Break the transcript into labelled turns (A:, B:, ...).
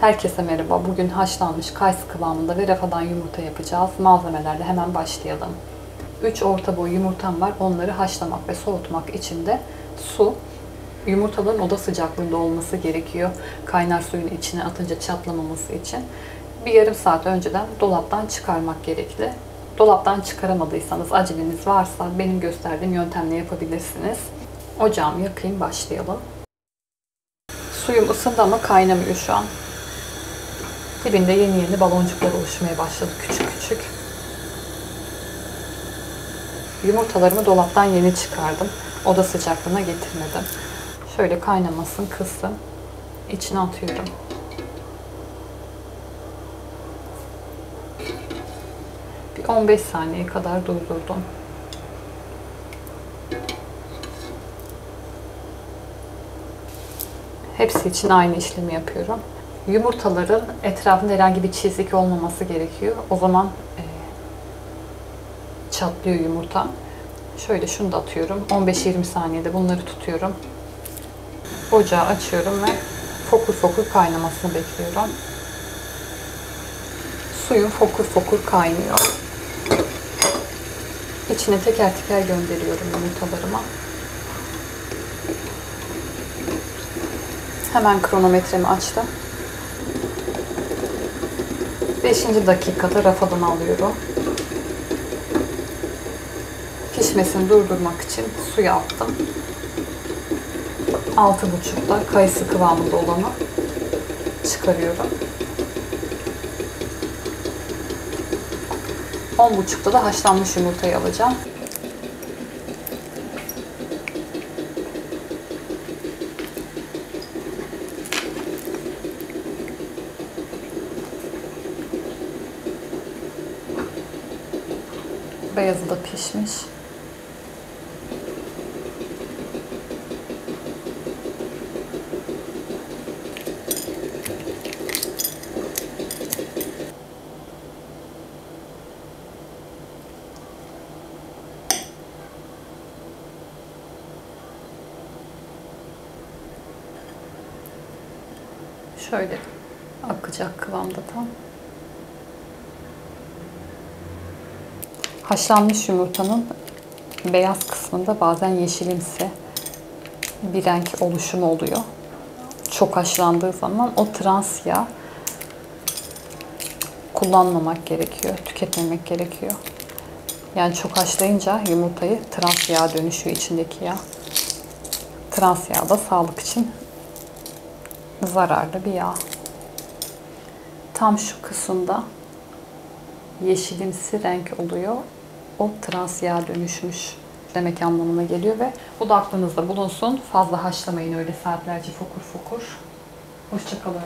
A: Herkese merhaba. Bugün haşlanmış kayısı kıvamında ve rafadan yumurta yapacağız. Malzemelerle hemen başlayalım. 3 orta boy yumurtam var. Onları haşlamak ve soğutmak için de su, yumurtaların oda sıcaklığında olması gerekiyor. Kaynar suyun içine atınca çatlamaması için. Bir yarım saat önceden dolaptan çıkarmak gerekli. Dolaptan çıkaramadıysanız, aceleniz varsa benim gösterdiğim yöntemle yapabilirsiniz. Ocağımı yakayım, başlayalım. Suyum ısındı ama kaynamıyor şu an. Dibinde yeni baloncuklar oluşmaya başladı, küçük küçük. Yumurtalarımı dolaptan yeni çıkardım. Oda sıcaklığına getirmedim. Şöyle kaynamasın, kızsın. İçine atıyorum. Bir 15 saniye kadar durdurdum. Hepsi için aynı işlemi yapıyorum. Yumurtaların etrafında herhangi bir çizik olmaması gerekiyor. O zaman çatlıyor yumurta. Şöyle şunu da atıyorum. 15-20 saniyede bunları tutuyorum. Ocağı açıyorum ve fokur fokur kaynamasını bekliyorum. Suyum fokur fokur kaynıyor. İçine teker teker gönderiyorum yumurtalarıma. Hemen kronometremi açtım. 5. dakikada rafadan alıyorum. Pişmesini durdurmak için suya attım. 6,5'da kayısı kıvamında olanı çıkarıyorum. 10,5'da da haşlanmış yumurtayı alacağım. Beyazı da pişmiş. Şöyle akacak kıvamda tam. Haşlanmış yumurtanın beyaz kısmında bazen yeşilimsi bir renk oluşumu oluyor. Çok haşlandığı zaman o trans yağ kullanmamak gerekiyor, tüketmemek gerekiyor. Yani çok haşlayınca yumurtayı trans yağ dönüşüyor içindeki yağ. Trans yağ da sağlık için zararlı bir yağ. Tam şu kısımda yeşilimsi renk oluyor. O trans yağ dönüşmüş demek anlamına geliyor ve bu da aklınızda bulunsun. Fazla haşlamayın öyle saatlerce fokur fokur. Hoşça kalın.